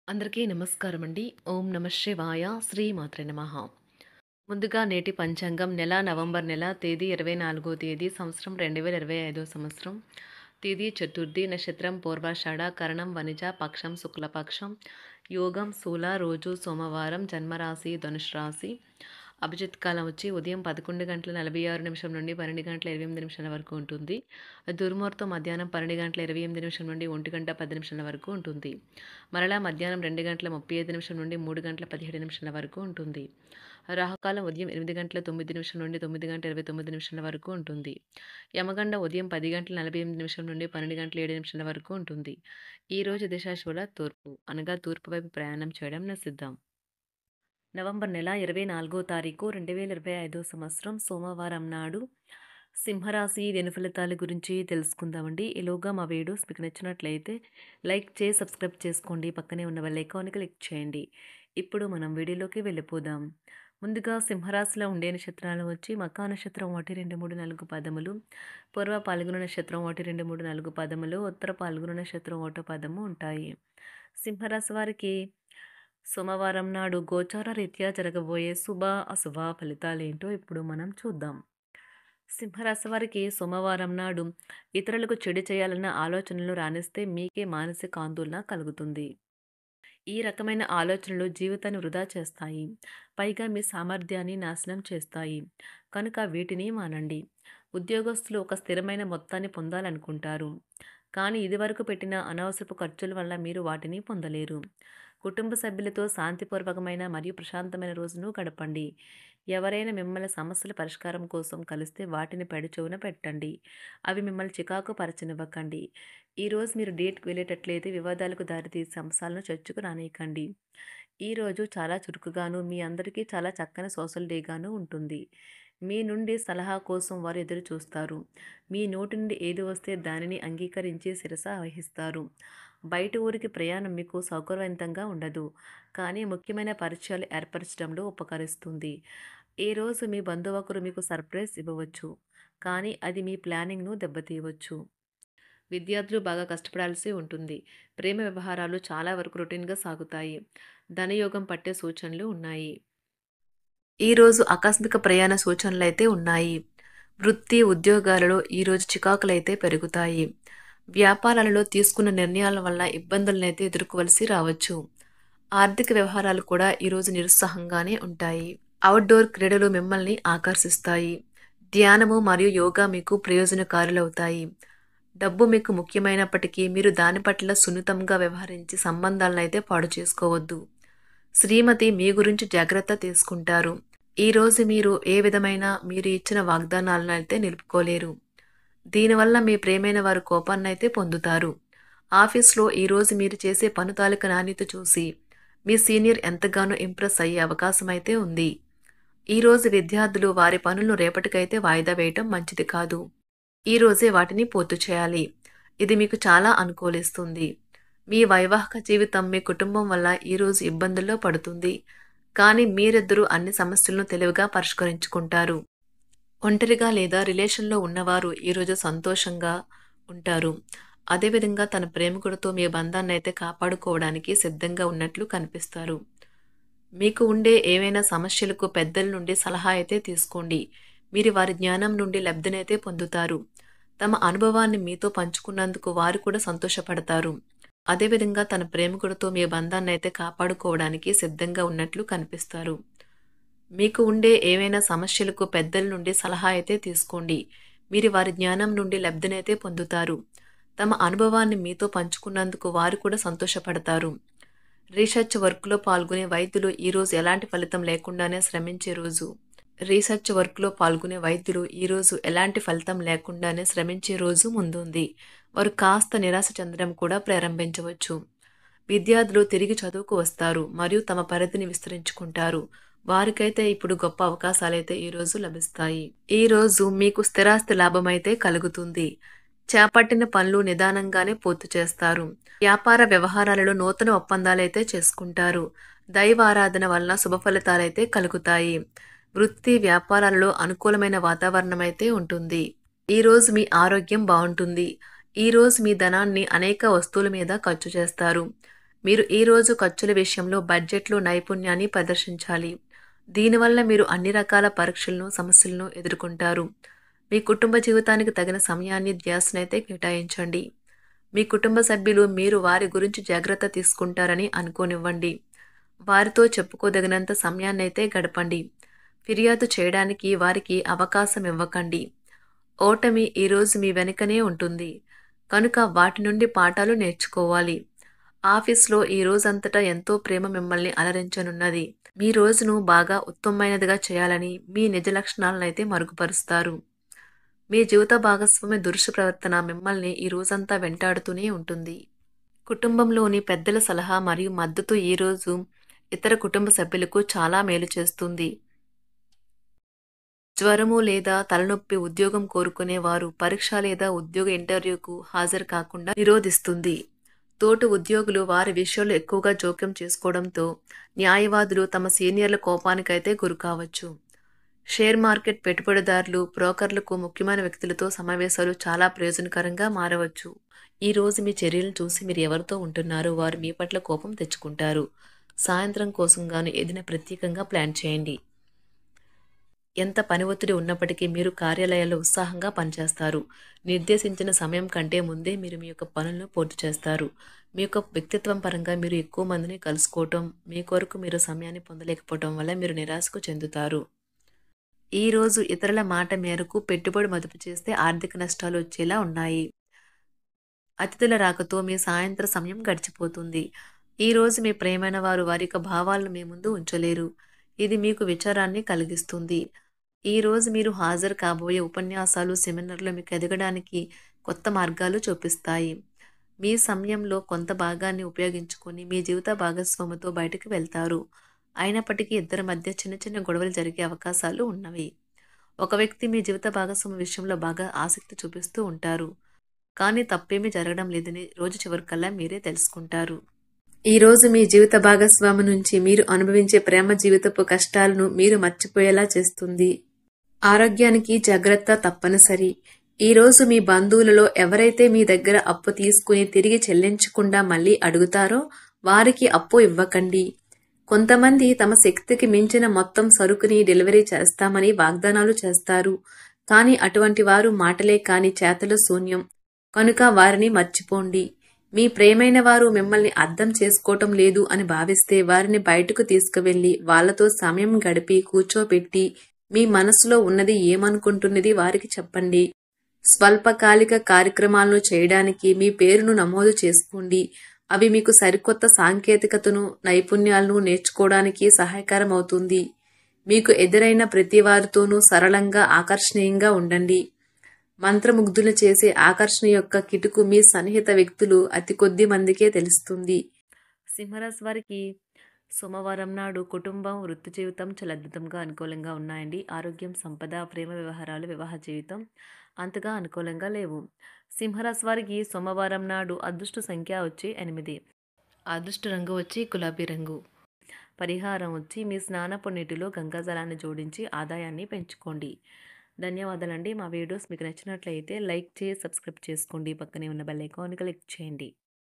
అందరికీ నమస్కారం అండి. ఓం నమ శివాయ. శ్రీమాత్రే నమః. ముందుగా నేటి పంచాంగం నెల నవంబర్ నెల తేదీ 24వ తేదీ సంవత్సరం 2025 సంవత్సరం. తేదీ చతుర్థి, నక్షత్రం పూర్వాషాఢ, కరణం వనిజ, పక్షం శుక్లపక్షం, యోగం శూల, రోజు సోమవారం, జన్మరాశి ధనుష్ రాశి. అభిజిత్ కాలం వచ్చి ఉదయం 11 గంటల 46 నిమిషం నుండి 12 గంటల 28 నిమిషాల వరకు ఉంటుంది. దుర్ముహూర్తం మధ్యాహ్నం 12 గంటల 28 నిమిషం నుండి 1 గంట 10 నిమిషాల వరకు ఉంటుంది. మరలా మధ్యాహ్నం 2 గంటల 35 నిమిషం నుండి 3 గంటల 17 నిమిషాల వరకు ఉంటుంది. రాహుకాలం ఉదయం 8 గంటల 9 నిమిషం నుండి 9 గంటల 29 నిమిషాల వరకు ఉంటుంది. యమగండ ఉదయం 10 గంటల 48 నిమిషం నుండి 12 గంటల 7 నిమిషాల వరకు ఉంటుంది. ఈ రోజు దిశాశూల తూర్పు, అనగా తూర్పు వైపు ప్రయాణం చేయడం నిషిద్ధం. నవంబర్ నెల 24వ తారీఖు 2025 సంవత్సరం సోమవారం నాడు సింహరాశి దిన ఫలితాల గురించి తెలుసుకుందామండి. ఈలోగా మా వీడియోస్ మీకు నచ్చినట్లయితే లైక్ చేసి సబ్స్క్రైబ్ చేసుకోండి. పక్కనే ఉన్న బెల్ ఐకాన్ని క్లిక్ చేయండి. ఇప్పుడు మనం వీడియోలోకి వెళ్ళిపోదాం. ముందుగా సింహరాశిలో ఉండే నక్షత్రాలు వచ్చి మకా నక్షత్రం 1, 2, 3, 4 పదములు, పూర్వ పాల్గొన నక్షత్రం 1, 2, 3, 4 పదములు, ఉత్తర పాల్గొన నక్షత్రం 1 పదము ఉంటాయి. సింహరాశి వారికి సోమవారం నాడు గోచార రీత్యా జరగబోయే శుభ అశుభ ఫలితాలేంటో ఇప్పుడు మనం చూద్దాం. సింహరాశి వారికి సోమవారం నాడు ఇతరులకు చెడు చేయాలన్న ఆలోచనలు రానిస్తే మీకే మానసిక ఆందోళన కలుగుతుంది. ఈ రకమైన ఆలోచనలు జీవితాన్ని వృధా చేస్తాయి. పైగా మీ సామర్థ్యాన్ని నాశనం చేస్తాయి. కనుక వీటిని మానండి. ఉద్యోగస్తులు ఒక స్థిరమైన మొత్తాన్ని పొందాలనుకుంటారు. కానీ ఇదివరకు పెట్టిన అనవసరపు ఖర్చుల వల్ల మీరు వాటిని పొందలేరు. కుటుంబ సభ్యులతో శాంతిపూర్వకమైన మరియు ప్రశాంతమైన రోజును గడపండి. ఎవరైనా మిమ్మల్ని సమస్యల పరిష్కారం కోసం కలిస్తే వాటిని పెడచెవిన పెట్టండి. అవి మిమ్మల్ని చికాకు పరచనివ్వకండి. ఈరోజు మీరు డేట్కి వెళ్ళేటట్లయితే వివాదాలకు దారితీసే అంశాలను చర్చకు రానీయకండి. ఈరోజు చాలా చురుకుగాను, మీ అందరికీ చాలా చక్కని సోషల్ డేగాను ఉంటుంది. మీ నుండి సలహా కోసం వారు ఎదురు చూస్తారు. మీ నోటి నుండి ఏది వస్తే దానిని అంగీకరించి శిరస వహిస్తారు. బయట ఊరికి ప్రయాణం మీకు సౌకర్యవంతంగా ఉండదు, కానీ ముఖ్యమైన పరిచయాలు ఏర్పరచడంలో ఉపకరిస్తుంది. ఈ రోజు మీ బంధువు ఒకరు మీకు సర్ప్రైజ్ ఇవ్వవచ్చు, కానీ అది మీ ప్లానింగ్ను దెబ్బతీయవచ్చు. విద్యార్థులు బాగా కష్టపడాల్సి ఉంటుంది. ప్రేమ వ్యవహారాలు చాలా వరకు రొటీన్గా సాగుతాయి. ధనయోగం పట్టే సూచనలు ఉన్నాయి. ఈరోజు ఆకస్మిక ప్రయాణ సూచనలైతే ఉన్నాయి. వృత్తి ఉద్యోగాలలో ఈరోజు చికాకులైతే పెరుగుతాయి. వ్యాపారాలలో తీసుకున్న నిర్ణయాల వల్ల ఇబ్బందులనైతే ఎదుర్కోవలసి రావచ్చు. ఆర్థిక వ్యవహారాలు కూడా ఈరోజు నిరుత్సాహంగానే ఉంటాయి. అవుట్డోర్ క్రీడలు మిమ్మల్ని ఆకర్షిస్తాయి. ధ్యానము మరియు యోగా మీకు ప్రయోజనకారులవుతాయి. డబ్బు మీకు ముఖ్యమైనప్పటికీ మీరు దాని పట్ల సున్నితంగా వ్యవహరించి సంబంధాలనైతే పాడు చేసుకోవద్దు. శ్రీమతి మీ గురించి జాగ్రత్త తీసుకుంటారు. ఈరోజు మీరు ఏ విధమైన మీరు ఇచ్చిన వాగ్దానాలను అయితే నిలుపుకోలేరు. దీనివల్ల మీ ప్రేమైన వారు కోపాన్నైతే పొందుతారు. ఆఫీస్లో ఈరోజు మీరు చేసే పను తాలూకా నాణ్యత చూసి మీ సీనియర్ ఎంతగానో ఇంప్రెస్ అయ్యే అవకాశం అయితే ఉంది. ఈరోజు విద్యార్థులు వారి పనులను రేపటికైతే వాయిదా వేయటం మంచిది కాదు. ఈరోజే వాటిని పూర్తి చేయాలి. ఇది మీకు చాలా అనుకూలిస్తుంది. మీ వైవాహిక జీవితం మీ కుటుంబం వల్ల ఈరోజు ఇబ్బందుల్లో పడుతుంది. కానీ మీరిద్దరూ అన్ని సమస్యలను తెలివిగా పరిష్కరించుకుంటారు. ఒంటరిగా లేదా రిలేషన్లో ఉన్నవారు ఈరోజు సంతోషంగా ఉంటారు. అదేవిధంగా తన ప్రేమికుడితో మీ బంధాన్ని అయితే కాపాడుకోవడానికి సిద్ధంగా ఉన్నట్లు కనిపిస్తారు. మీకు ఉండే ఏవైనా సమస్యలకు పెద్దల నుండి సలహా అయితే తీసుకోండి. మీరు వారి జ్ఞానం నుండి లబ్ధినైతే పొందుతారు. తమ అనుభవాన్ని మీతో పంచుకున్నందుకు వారు కూడా సంతోషపడతారు. అదేవిధంగా తన ప్రేమికుడితో మీ బంధాన్ని అయితే కాపాడుకోవడానికి సిద్ధంగా ఉన్నట్లు కనిపిస్తారు. మీకు ఉండే ఏవైనా సమస్యలకు పెద్దల నుండి సలహా అయితే తీసుకోండి. మీరు వారి జ్ఞానం నుండి లబ్ధినైతే పొందుతారు. తమ అనుభవాన్ని మీతో పంచుకున్నందుకు వారు కూడా సంతోషపడతారు. రీసెర్చ్ వర్క్లో పాల్గొనే వైద్యులు ఈరోజు ఎలాంటి ఫలితం లేకుండానే శ్రమించే రోజు. రీసెర్చ్ వర్క్లో పాల్గొనే వైద్యులు ఈరోజు ఎలాంటి ఫలితం లేకుండానే శ్రమించే రోజు ముందుంది. వారు కాస్త నిరాశ చెందడం కూడా ప్రారంభించవచ్చు. విద్యార్థులు తిరిగి చదువుకు వస్తారు మరియు తమ పరిధిని విస్తరించుకుంటారు. వారికైతే ఇప్పుడు గొప్ప అవకాశాలైతే ఈరోజు లభిస్తాయి. ఈరోజు మీకు స్థిరాస్తి లాభమైతే కలుగుతుంది. చేపట్టిన పనులు నిదానంగానే పూర్తి చేస్తారు. వ్యాపార వ్యవహారాలలో నూతన ఒప్పందాలైతే చేసుకుంటారు. దైవ ఆరాధన వలన శుభ ఫలితాలైతే కలుగుతాయి. వృత్తి వ్యాపారాలలో అనుకూలమైన వాతావరణం అయితే ఉంటుంది. ఈరోజు మీ ఆరోగ్యం బాగుంటుంది. ఈరోజు మీ ధనాన్ని అనేక వస్తువుల మీద ఖర్చు చేస్తారు. మీరు ఈరోజు ఖర్చుల విషయంలో బడ్జెట్లో నైపుణ్యాన్ని ప్రదర్శించాలి. దీనివల్ల మీరు అన్ని రకాల పరీక్షలను, సమస్యలను ఎదుర్కొంటారు. మీ కుటుంబ జీవితానికి తగిన సమయాన్ని, ధ్యాసనైతే కేటాయించండి. మీ కుటుంబ సభ్యులు మీరు వారి గురించి జాగ్రత్త తీసుకుంటారని అనుకోనివ్వండి. వారితో చెప్పుకోదగినంత సమయాన్నైతే గడపండి. ఫిర్యాదు చేయడానికి వారికి అవకాశం ఇవ్వకండి. ఓటమి ఈరోజు మీ వెనుకనే ఉంటుంది. కనుక వాటి నుండి పాఠాలు నేర్చుకోవాలి. ఆఫీస్‌లో ఈ రోజంతటా ఎంతో ప్రేమ మిమ్మల్ని అలరించనున్నది. మీ రోజును బాగా ఉత్తమమైనదిగా చేయాలని మీ నిజ లక్షణాలనైతే మరుగుపరుస్తారు. మీ జీవిత భాగస్వామి దురుసు ప్రవర్తన మిమ్మల్ని ఈ రోజంతా వెంటాడుతూనే ఉంటుంది. కుటుంబంలోని పెద్దల సలహా మరియు మద్దతు ఈరోజు ఇతర కుటుంబ సభ్యులకు చాలా మేలు చేస్తుంది. జ్వరము లేదా తలనొప్పి ఉద్యోగం కోరుకునేవారు పరీక్ష లేదా ఉద్యోగ ఇంటర్వ్యూకు హాజరు కాకుండా నిరోధిస్తుంది. తోటి ఉద్యోగులు వారి విషయాల్లో ఎక్కువగా జోక్యం చేసుకోవడంతో న్యాయవాదులు తమ సీనియర్ల కోపానికైతే గురికావచ్చు. షేర్ మార్కెట్ పెట్టుబడిదారులు, బ్రోకర్లకు ముఖ్యమైన వ్యక్తులతో సమావేశాలు చాలా ప్రయోజనకరంగా మారవచ్చు. ఈ రోజు మీ చర్యలను చూసి మీరు ఎవరితో ఉంటున్నారో వారు మీ పట్ల కోపం తెచ్చుకుంటారు. సాయంత్రం కోసం గాను ఏదైనా ప్రత్యేకంగా ప్లాన్ చేయండి. ఎంత పని ఒత్తిడి ఉన్నప్పటికీ మీరు కార్యాలయాల్లో ఉత్సాహంగా పనిచేస్తారు. నిర్దేశించిన సమయం కంటే ముందే మీరు మీ యొక్క పనులను పూర్తి చేస్తారు. మీ యొక్క వ్యక్తిత్వం పరంగా మీరు ఎక్కువ మందిని కలుసుకోవటం, మీ కొరకు మీరు సమయాన్ని పొందలేకపోవటం వల్ల మీరు నిరాశకు చెందుతారు. ఈరోజు ఇతరుల మాట మేరకు పెట్టుబడి మదుపు చేస్తే ఆర్థిక నష్టాలు వచ్చేలా ఉన్నాయి. అతిథుల రాకతో మీ సాయంత్ర సమయం గడిచిపోతుంది. ఈరోజు మీ ప్రియమైన వారు వారి యొక్క భావాలను మీ ముందు ఉంచలేరు. ఇది మీకు విచారాన్ని కలిగిస్తుంది. ఈరోజు మీరు హాజరు కాబోయే ఉపన్యాసాలు, సెమినార్లు మీకు ఎదగడానికి కొత్త మార్గాలు చూపిస్తాయి. మీ సమయంలో కొంత భాగాన్ని ఉపయోగించుకొని మీ జీవిత భాగస్వామితో బయటకు వెళ్తారు. అయినప్పటికీ ఇద్దరి మధ్య చిన్న చిన్న గొడవలు జరిగే అవకాశాలు ఉన్నవి. ఒక వ్యక్తి మీ జీవిత భాగస్వామి విషయంలో బాగా ఆసక్తి చూపిస్తూ ఉంటారు. కానీ తప్పేమీ జరగడం లేదని రోజు చివరికల్లా మీరే తెలుసుకుంటారు. ఈరోజు మీ జీవిత భాగస్వామి నుంచి మీరు అనుభవించే ప్రేమ జీవితపు కష్టాలను మీరు మర్చిపోయేలా చేస్తుంది. ఆరోగ్యానికి జాగ్రత్త తప్పనిసరి. ఈరోజు మీ బంధువులలో ఎవరైతే మీ దగ్గర అప్పు తీసుకుని తిరిగి చెల్లించకుండా మళ్ళీ అడుగుతారో వారికి అప్పు ఇవ్వకండి. కొంతమంది తమ శక్తికి మించిన మొత్తం సరుకుని డెలివరీ చేస్తామని వాగ్దానాలు చేస్తారు. కానీ అటువంటి వారు మాటలే కాని చేతలు శూన్యం. కనుక వారిని మర్చిపోండి. మీ ప్రియమైన వారు మిమ్మల్ని అర్థం చేసుకోవటం లేదు అని భావిస్తే వారిని బయటకు తీసుకువెళ్లి వాళ్లతో సమయం గడిపి కూర్చోబెట్టి మీ మనసులో ఉన్నది ఏమనుకుంటున్నది వారికి చెప్పండి. స్వల్పకాలిక కార్యక్రమాలను చేయడానికి మీ పేరును నమోదు చేసుకోండి. అవి మీకు సరికొత్త సాంకేతికతను, నైపుణ్యాలను నేర్చుకోవడానికి సహాయకరం అవుతుంది. మీకు ఎదురైన ప్రతి వారితోనూ సరళంగా, ఆకర్షణీయంగా ఉండండి. మంత్రముగ్ధులు చేసే ఆకర్షణ యొక్క కిటుకు మీ సన్నిహిత వ్యక్తులు అతి కొద్ది మందికే తెలుస్తుంది. సింహరాశి వారికి సోమవారం నాడు కుటుంబం, వృత్తి జీవితం చాలా అద్భుతంగా అనుకూలంగా ఉన్నాయండి. ఆరోగ్యం, సంపద, ప్రేమ వ్యవహారాలు, వివాహ జీవితం అంతగా అనుకూలంగా లేవు. సింహరాశి వారికి సోమవారం నాడు అదృష్ట సంఖ్య వచ్చి 8. అదృష్ట రంగు వచ్చి గులాబీ రంగు. పరిహారం వచ్చి మీ స్నానపు నీటిలో గంగాజలాన్ని జోడించి ఆదాయాన్ని పెంచుకోండి. ధన్యవాదాలండి. మా వీడియోస్ మీకు నచ్చినట్లయితే లైక్ చేసి సబ్స్క్రైబ్ చేసుకోండి. పక్కనే ఉన్న బెల్ ఐకాన్ క్లిక్ చేయండి.